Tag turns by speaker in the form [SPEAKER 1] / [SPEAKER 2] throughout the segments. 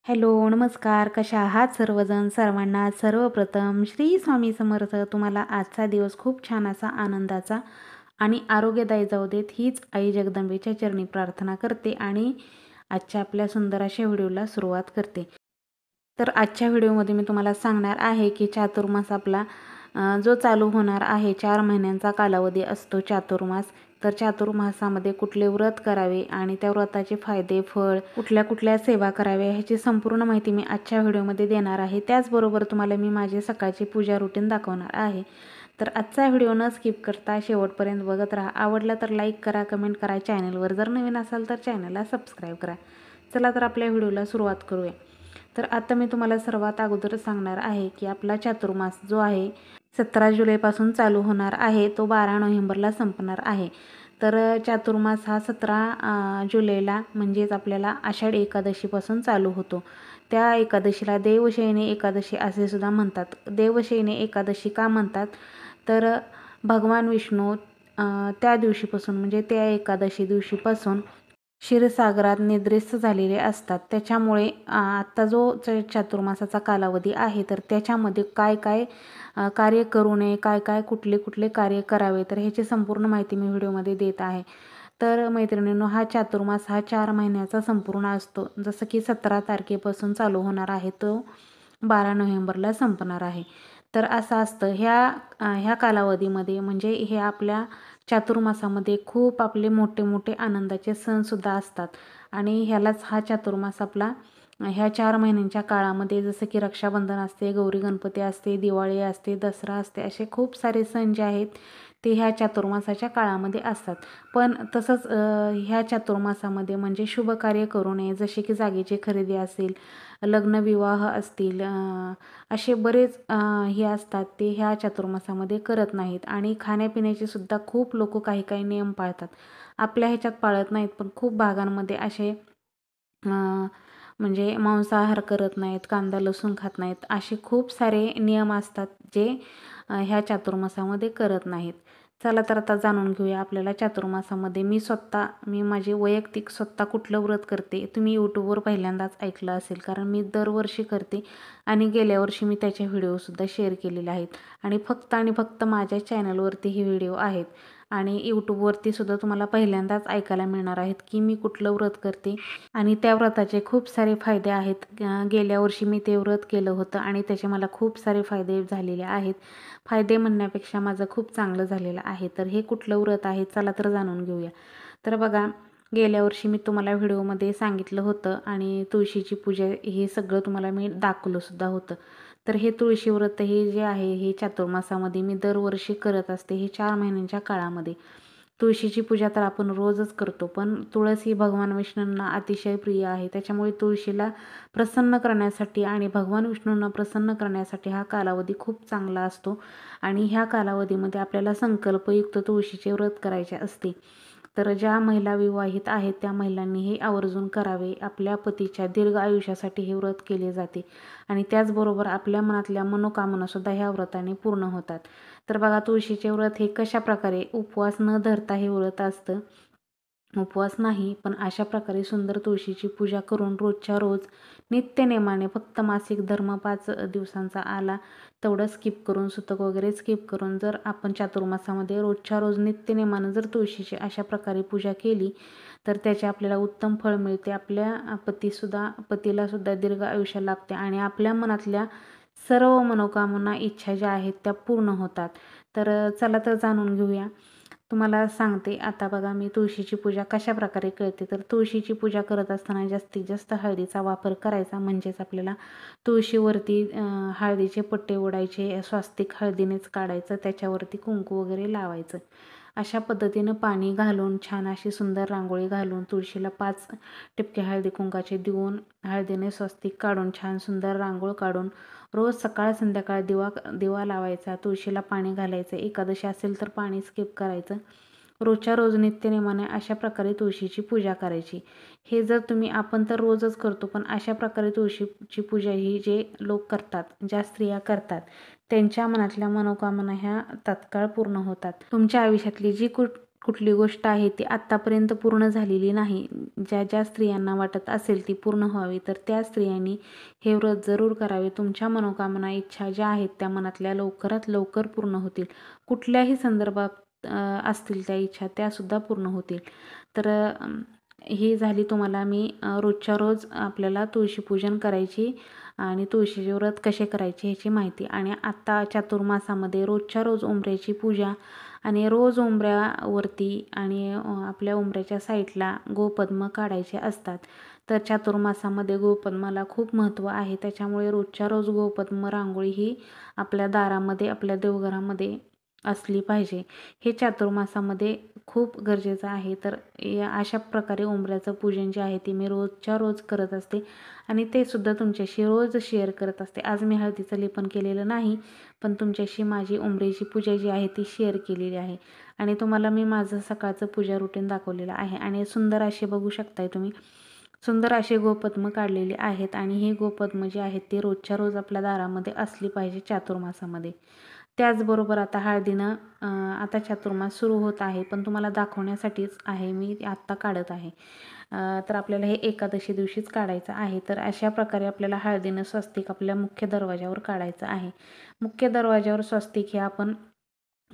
[SPEAKER 1] Hello, नमस्कार. कशा आहात सर्वजण? सर्वांना सर्वप्रथम श्री स्वामी समर्थ. तुम्हाला आजचा दिवस खूप छान असा आनंदाचा आणि आरोग्यदायी जाऊ देत, हीच आई जगदंबेच्या चरणी प्रार्थना करते आणि आजच्या आपल्या सुंदर अशा व्हिडिओला सुरुवात करते. तर आजच्या व्हिडिओमध्ये मी तुम्हाला सांगणार आहे की चातुर्मास आपला जो चालू होणार आहे, 4 महिन्यांचा कालावधी असतो चातुर्मास. तर चातुर्मासामध्ये कुठले व्रत करावे आणि त्या व्रताचे फायदे, फळ, कुठल्या कुठल्या सेवा कराव्या ह्याची संपूर्ण माहिती मी आजच्या व्हिडिओमध्ये देणार आहे. त्याचबरोबर तुम्हाला मी माझे सकाळची पूजा रुटीन दाखवणार आहे. तर आजचा व्हिडिओ न स्किप करता शेवटपर्यंत बघत राहा. आवडला तर लाईक करा, कमेंट करा. चॅनलवर जर नवीन असाल तर चॅनलला सबस्क्राईब करा. चला तर आपल्या व्हिडिओला सुरुवात करूया. तर आता मी तुम्हाला सर्वात अगोदर सांगणार आहे की आपला चातुर्मास जो आहे 17 जुलैपासून चालू होणार आहे, तो 12 नोव्हेंबरला संपणार आहे. तर चातुर्मास हा 17 जुलैला म्हणजेच आपल्याला आषाढ एकादशीपासून चालू होतो. त्या एकादशीला देवशयनी एकादशी असे सुद्धा म्हणतात. देवशयनी एकादशी का म्हणतात? तर भगवान विष्णू त्या दिवशीपासून म्हणजे त्या एकादशी दिवशीपासून क्षीरसागरात निद्रिस्त झालेले असतात. त्याच्यामुळे आत्ता जो चातुर्मासाचा कालावधी आहे तर त्याच्यामध्ये काय काय कार्य करू नये, काय काय कुठले कुठले कार्य करावे, तर ह्याची संपूर्ण माहिती मी व्हिडिओमध्ये देत आहे. तर मैत्रिणींनो, हा चातुर्मास हा 4 महिन्याचा संपूर्ण असतो. जसं की 17 तारखेपासून चालू होणार आहे, तो 12 नोव्हेंबरला संपणार आहे. तर असं असतं ह्या कालावधीमध्ये, म्हणजे हे आपल्या चातुर्मासामध्ये खूप आपले मोठे मोठे आनंदाचे सणसुद्धा असतात आणि ह्यालाच हा चातुर्मास आपला ह्या 4 महिन्यांच्या काळामध्ये, जसं की रक्षाबंधन असते, गौरी गणपती असते, दिवाळी असते, दसरा असते, असे खूप सारे सण जे आहेत ते ह्या चातुर्मासाच्या काळामध्ये असतात. पण तसंच ह्या चातुर्मासामध्ये म्हणजे शुभ कार्य करू नये, जसे की जागेची खरेदी असेल, लग्न विवाह असतील, असे बरेच हे असतात ते ह्या चातुर्मासामध्ये करत नाहीत. आणि खाण्यापिण्याचे सुद्धा खूप लोक काही काही नियम पाळतात. आपल्या ह्याच्यात पाळत नाहीत, पण खूप भागांमध्ये असे म्हणजे मांसाहार करत नाहीत, कांदा लसूण खात नाहीत, असे खूप सारे नियम असतात जे ह्या चातुर्मासामध्ये करत नाहीत. चला तर आता जाणून घेऊया आपल्याला चातुर्मासामध्ये मी माझे वैयक्तिक स्वतः कुठलं व्रत करते. तुम्ही यूट्यूबवर पहिल्यांदाच ऐकलं असेल, कारण मी दरवर्षी करते आणि गेल्या वर्षी मी त्याचे व्हिडिओसुद्धा शेअर केलेले आहेत. आणि फक्त माझ्या चॅनलवरती हे व्हिडिओ आहेत आणि यूट्यूबवरती सुद्धा तुम्हाला पहिल्यांदाच ऐकायला मिळणार आहेत की मी कुठलं व्रत करते आणि त्या व्रताचे खूप सारे फायदे आहेत. गेल्या वर्षी मी ते व्रत केलं होतं आणि त्याचे मला खूप सारे फायदे झालेले आहेत. फायदे म्हणण्यापेक्षा माझं खूप चांगलं झालेलं आहे. तर हे कुठलं व्रत आहे, चला तर जाणून घेऊया. तर बघा, गेल्या वर्षी मी तुम्हाला व्हिडिओमध्ये सांगितलं होतं आणि तुळशीची पूजा हे सगळं तुम्हाला मी दाखवलं सुद्धा होतं. तर हे तुळशी व्रत हे जे आहे हे चातुर्मासामध्ये मी दरवर्षी करत असते. हे 4 महिन्यांच्या काळामध्ये तुळशीची पूजा तर आपण रोजच करतो, पण तुळस ही भगवान विष्णूंना अतिशय प्रिय आहे. त्याच्यामुळे तुळशीला प्रसन्न करण्यासाठी आणि भगवान विष्णूंना प्रसन्न करण्यासाठी हा कालावधी खूप चांगला असतो. आणि ह्या कालावधीमध्ये आपल्याला संकल्पयुक्त तुळशीचे व्रत करायचे असते. तर ज्या महिला विवाहित आहेत त्या महिलांनी हे आवर्जून करावे. आपल्या पतीच्या दीर्घ आयुष्यासाठी हे व्रत केले जाते आणि त्याचबरोबर आपल्या मनातल्या मनोकामनासुद्धा ह्या व्रताने पूर्ण होतात. तर बघा, तुळशीचे व्रत हे कशा प्रकारे उपवास न धरता हे व्रत असतं. उपवास नाही, पण अशा प्रकारे सुंदर तुळशीची पूजा करून रोजच्या रोज नित्यनेमाने फक्त मासिक धर्म 5 दिवसांचा आला तेवढं स्किप करून, सुतक वगैरे स्किप करून, जर आपण चातुर्मासामध्ये रोजच्या रोज नित्यनेमानं जर तुळशीची अशा प्रकारे पूजा केली तर त्याचे आपल्याला उत्तम फळ मिळते. आपल्या पतीलासुद्धा दीर्घ आयुष्य लाभते आणि आपल्या मनातल्या सर्व मनोकामना, इच्छा ज्या आहेत त्या पूर्ण होतात. तर चला तर जाणून घेऊया. तुम्हाला सांगते आता. बघा, मी तुळशीची पूजा कशा प्रकारे करते. तर तुळशीची पूजा करत असताना जास्तीत जास्त हळदीचा वापर करायचा, म्हणजेच आपल्याला तुळशीवरती हळदीचे पट्टे ओढायचे, स्वास्तिक हळदीनेच काढायचं, त्याच्यावरती कुंकू वगैरे लावायचं. अशा पद्धतीनं पाणी घालून छान अशी सुंदर रांगोळी घालून तुळशीला 5 टिपके हळदी कुंकाचे देऊन हळदीने स्वस्तिक काढून छान सुंदर रांगोळ काढून रोज सकाळ संध्याकाळ दिवा लावायचा, तुळशीला पाणी घालायचं. एकादशी असेल तर पाणी स्किप करायचं. रोजच्या रोज नित्यनेमाने अशा प्रकारे तुळशीची पूजा करायची. हे जर आपण तर रोजच करतो, पण अशा प्रकारे तुळशीची पूजा ही जे लोक करतात, ज्या स्त्रिया करतात, त्यांच्या मनातल्या मनोकामना ह्या तात्काळ पूर्ण होतात. तुमच्या आयुष्यातली कुठली गोष्ट आहे ती आत्तापर्यंत पूर्ण झालेली नाही, ज्या ज्या स्त्रियांना वाटत असेल ती पूर्ण व्हावी, तर त्या स्त्रियांनी हे व्रत जरूर करावे. तुमच्या मनोकामना, इच्छा ज्या आहेत त्या मनातल्या लवकरात लवकर पूर्ण होतील. कुठल्याही संदर्भात असतील त्या इच्छा, त्यासुद्धा पूर्ण होतील. तर ही झाली तुम्हाला मी रोजच्या रोज आपल्याला तुळशीपूजन करायची आणि तुळशीचे व्रत कसे करायचे ह्याची माहिती. आणि आत्ता चातुर्मासामध्ये रोजच्या रोज उंबऱ्याची पूजा आणि रोज उंबऱ्यावरती आणि आपल्या उंबऱ्याच्या साईडला गोपद्म काढायचे असतात. तर चातुर्मासामध्ये गोपद्माला खूप महत्त्व आहे. त्याच्यामुळे रोजच्या रोज गोपद्म रांगोळी ही आपल्या दारामध्ये, आपल्या देवघरामध्ये असली पाहिजे. हे चातुर्मासामध्ये खूप गरजेचं आहे. तर अशा प्रकारे उंबऱ्याचं पूजन जे आहे ते मी रोजच्या रोज करत असते आणि ते सुद्धा तुमच्याशी रोज शेअर करत असते. आज मी हळदीचं लेपन केलेलं नाही, पण तुमच्याशी माझी उंबऱ्याची पूजा जी आहे ती शेअर केलेली आहे आणि तुम्हाला मी माझं सकाळचं पूजा रुटीन दाखवलेलं आहे. आणि सुंदर असे बघू शकताय तुम्ही, सुंदर असे गोपद्म काढलेले आहेत आणि हे गोपद्म जे आहेत ते रोजच्या रोज आपल्या दारामध्ये असली पाहिजे चातुर्मासामध्ये. त्याचबरोबर आता हळदीनं आता चातुर्मास सुरू होत आहे, पण तुम्हाला दाखवण्यासाठीच आहे मी आत्ता काढत आहे. तर आपल्याला हे एकादशी दिवशीच काढायचं आहे. तर अशा प्रकारे आपल्याला हळदीनं स्वस्तिक आपल्या मुख्य दरवाजावर काढायचं आहे. मुख्य दरवाजावर स्वस्तिक हे आपण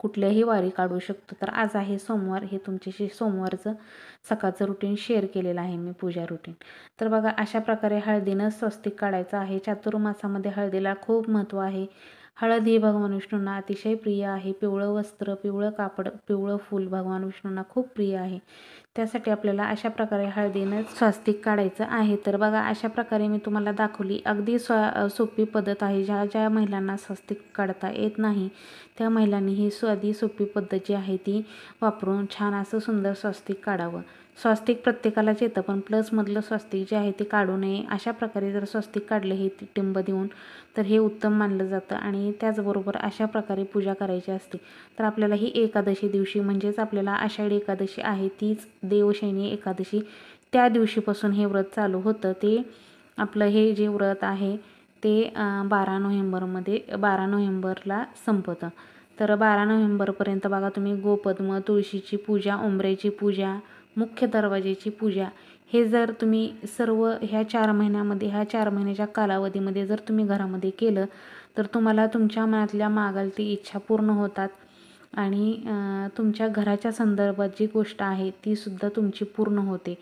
[SPEAKER 1] कुठल्याही वारी काढू शकतो. तर आज आहे सोमवार, हे तुमच्याशी सोमवारचं सकाळचं रुटीन शेअर केलेलं आहे मी, पूजा रुटीन. तर बघा अशा प्रकारे हळदीनं स्वस्तिक काढायचं आहे. चातुर्मासामध्ये हळदीला खूप महत्त्व आहे. हळद ही भगवान विष्णूंना अतिशय प्रिय आहे. पिवळं वस्त्र, पिवळं कापड, पिवळं फूल भगवान विष्णूंना खूप प्रिय आहे. त्यासाठी आपल्याला अशा प्रकारे हळदीनं स्वस्तिक काढायचं आहे. तर बघा अशा प्रकारे मी तुम्हाला दाखवली. अगदी सोपी पद्धत आहे. ज्या ज्या महिलांना स्वस्तिक काढता येत नाही त्या महिलांनी ही साधी सोपी पद्धत जी आहे ती वापरून छान असं सुंदर स्वस्तिक काढावं. स्वस्तिक प्रत्येकालाच येतं, पण प्लसमधलं स्वस्तिक जे आहे ते काढू नये. अशा प्रकारे जर स्वस्तिक काढले हे टिंब देऊन तर हे उत्तम मानलं जातं. आणि त्याचबरोबर अशा प्रकारे पूजा करायची असते. तर आपल्याला ही एकादशी दिवशी, म्हणजेच आपल्याला आषाढी एकादशी आहे तीच देवशयनी एकादशी, त्या दिवशीपासून हे व्रत चालू होतं. ते आपलं हे जे व्रत आहे ते 12 नोव्हेंबरला संपतं. तर 12 नोव्हेंबरपर्यंत बघा तुम्ही गोपद्म, तुळशीची पूजा, उंबऱ्याची पूजा, मुख्य दरवाजाची पूजा, हे जर तुम्ही सर्व ह्या 4 महिन्यामध्ये, ह्या 4 महिन्याच्या कालावधीमध्ये जर तुम्ही घरामध्ये केलं तर तुम्हाला तुमच्या मनातल्या मागाल ती इच्छा पूर्ण होतात आणि तुमच्या घराच्या संदर्भात जी गोष्ट आहे तीसुद्धा तुमची पूर्ण होते.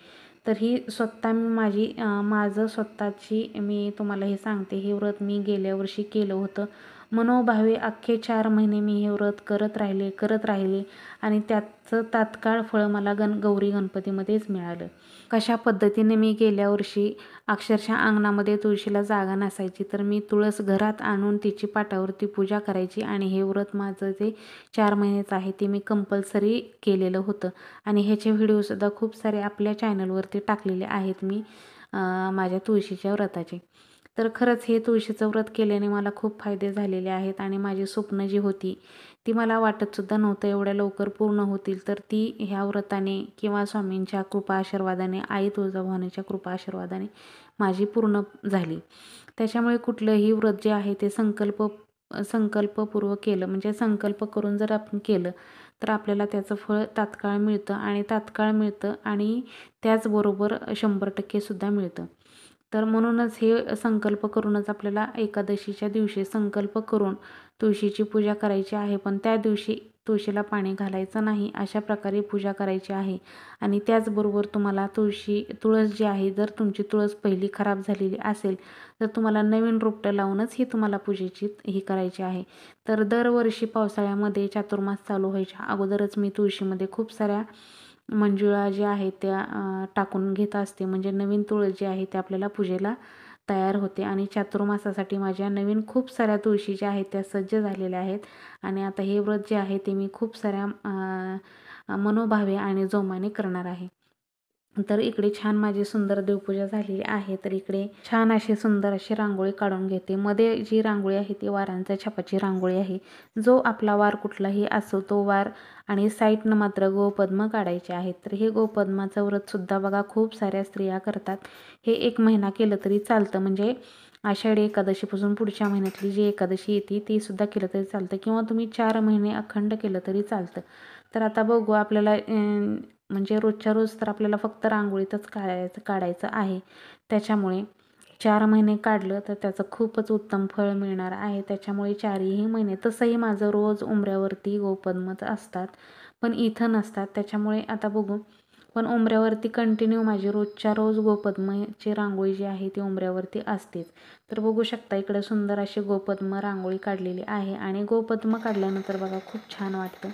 [SPEAKER 1] तर ही स्वतः मी माझं स्वतःची मी तुम्हाला हे सांगते. हे व्रत मी गेल्या वर्षी केलं होतं. मनोभावे अख्खे 4 महिने मी हे व्रत करत राहिले आणि त्याचं तात्काळ फळ मला गौरी गणपतीमध्येच मिळालं. कशा पद्धतीने मी गेल्या वर्षी अक्षरशः अंगणामध्ये तुळशीला जागा नसायची, तर मी तुळस घरात आणून तिची पाटावरती पूजा करायची आणि हे व्रत माझं जे 4 महिन्याचं आहे ते मी कंपल्सरी केलेलं होतं. आणि ह्याचे व्हिडिओसुद्धा खूप सारे आपल्या चॅनलवरती टाकलेले आहेत मी माझ्या तुळशीच्या व्रताचे. तर खरंच हे तुळशीचं व्रत केल्याने मला खूप फायदे झालेले आहेत आणि माझी स्वप्न जी होती ती मला वाटतसुद्धा नव्हतं एवढ्या लवकर पूर्ण होतील. तर ती ह्या व्रताने किंवा स्वामींच्या कृपा आशीर्वादाने, आई तुळजाभवानीच्या कृपा आशीर्वादाने माझी पूर्ण झाली. त्याच्यामुळे कुठलंही व्रत जे आहे ते संकल्पपूर्वक केलं, म्हणजे संकल्प करून जर आपण केलं तर आपल्याला त्याचं फळ तात्काळ मिळतं आणि त्याचबरोबर 100% सुद्धा मिळतं. तर म्हणूनच हे संकल्प करूनच आपल्याला एकादशीच्या दिवशी संकल्प करून तुळशीची पूजा करायची आहे. पण त्या दिवशी तुळशीला पाणी घालायचं नाही, अशा प्रकारे पूजा करायची आहे. आणि त्याचबरोबर तुम्हाला तुळस जी आहे, जर तुमची तुळस पहिली खराब झालेली असेल तर तुम्हाला नवीन रोपटं लावूनच ही तुम्हाला पूजेची ही करायची आहे. तर दरवर्षी पावसाळ्यामध्ये चातुर्मास चालू व्हायच्या अगोदरच मी तुळशीमध्ये खूप साऱ्या मंजुळा ज्या आहेत त्या टाकून घेत असते, म्हणजे नवीन तुळस जी आहे ते आपल्याला पूजेला तयार होते. आणि चातुर्मासासाठी माझ्या नवीन खूप साऱ्या तुळशी ज्या आहेत त्या सज्ज झालेल्या आहेत. आणि आता हे व्रत जे आहे ते मी खूप साऱ्या मनोभावे आणि जोमाने करणार आहे. तर इकडे छान माझी सुंदर देवपूजा झालेली आहे. तर इकडे छान अशी सुंदर अशी रांगोळी काढून घेते. मध्ये जी रांगोळी आहे ती वारांच्या छापाची रांगोळी आहे. जो आपला वार कुठलाही असो तो वार आणि साईडनं मात्र गोपद्म काढायचे आहेत. तर हे गोपद्माचं व्रतसुद्धा बघा खूप साऱ्या स्त्रिया करतात. हे 1 महिना केलं तरी चालतं, म्हणजे आषाढी एकादशीपासून पुढच्या महिन्यातली जी एकादशी येते ती सुद्धा केलं तरी चालतं, किंवा तुम्ही 4 महिने अखंड केलं तरी चालतं. तर आता बघू आपल्याला म्हणजे रोजच्या रोज तर आपल्याला फक्त रांगोळीतच काढायचं आहे. त्याच्यामुळे 4 महिने काढलं तर त्याचं खूपच उत्तम फळ मिळणार आहे. त्याच्यामुळे 4ही महिने तसंही माझं रोज उंबऱ्यावरती गोपद्मच असतात, पण इथं नसतात. त्याच्यामुळे आता बघू, पण उंबऱ्यावरती कंटिन्यू माझी रोजच्या रोज गोपद्मची रांगोळी जी आहे ती उंबऱ्यावरती असतेच. तर बघू शकता इकडे सुंदर अशी गोपद्म रांगोळी काढलेली आहे आणि गोपद्म काढल्यानंतर बघा खूप छान वाटतं.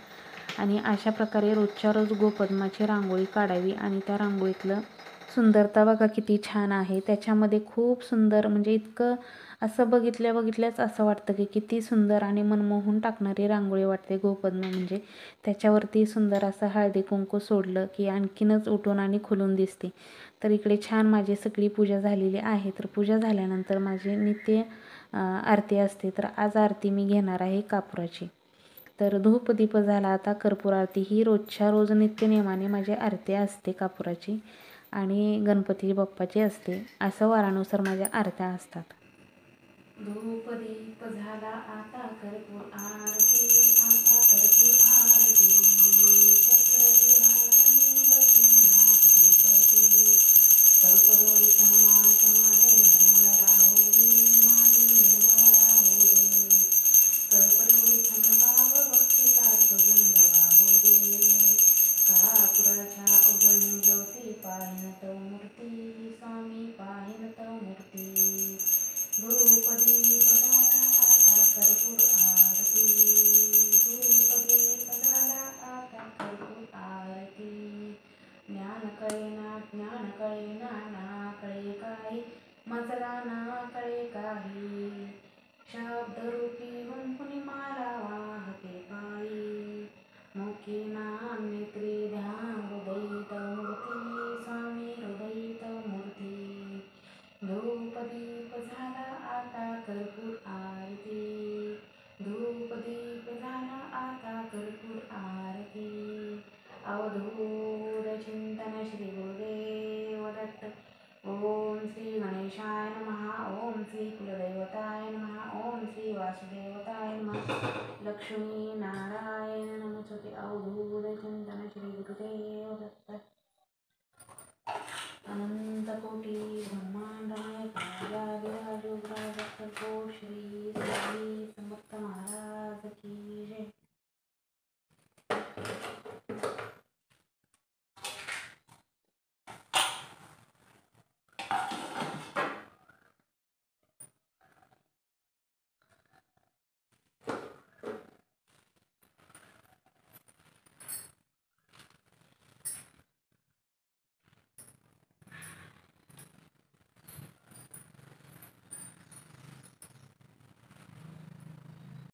[SPEAKER 1] आणि अशा प्रकारे रोजच्या रोज गोपद्माची रांगोळी काढावी आणि त्या रांगोळीतलं सुंदरता बघा किती छान आहे. त्याच्यामध्ये खूप सुंदर म्हणजे इतकं असं बघितल्याच असं वाटतं की किती सुंदर आणि मनमोहून टाकणारी रांगोळी वाटते गोपद्म म्हणजे. त्याच्यावरती सुंदर असं हळदी कुंकू सोडलं की आणखीनच उठून आणि खुलून दिसते. तर इकडे छान माझी सगळी पूजा झालेली आहे. तर पूजा झाल्यानंतर माझी नित्य आरती असते. तर आज आरती मी घेणार आहे कापुराची. तर धूपदीप झाला, आता कर्पूर आरती ही रोजच्या रोज नित्यनेमाने माझी आरती असते कापुराची आणि गणपती बाप्पाची असते. असं वारानुसार माझ्या आरत्या असतात. धूपदीप झाला आता कर्पूर आरती, आता कर्पूर आरती, कर्पूरवरी समासमादे निर्मळ राहू दे, माझी निर्मळ राहू दे. कर्पूरवरी बाब भक्तीचा सुगंध वाहू दे. कापुराच्या उजळणी ज्योती पाहिन तव मूर्ती, स्वामी पाहिन तव मूर्ती. धूपदीप झाला आता कर्पूर आरती, धूपदीप झाला आता कर्पूर आरती. ज्ञान कळेना ना कळे काही, मजला ना कळे काही. शब्दरूपी हुंकुनी माला वाहते पायी, मुखी नाम नेत्री ध्यान हृदयी तव मूर्ती, स्वामी हृदयी तव मूर्ती. धूपदीप झाला आता कर्पूर आरती, धूपदीप झाला आता कर्पूर आरती. अवधूत चिंतन श्री गुरुदेव दत्त. ओम श्री गणेशाय नमः, ओम श्री कुलदैवताय नमः, ओम श्री वासुदेवताय नमः. लक्ष्मी नारायण नमस्तुते. अवधूत चिंतन श्री गुरुदेव दत्त. अनंत कोटी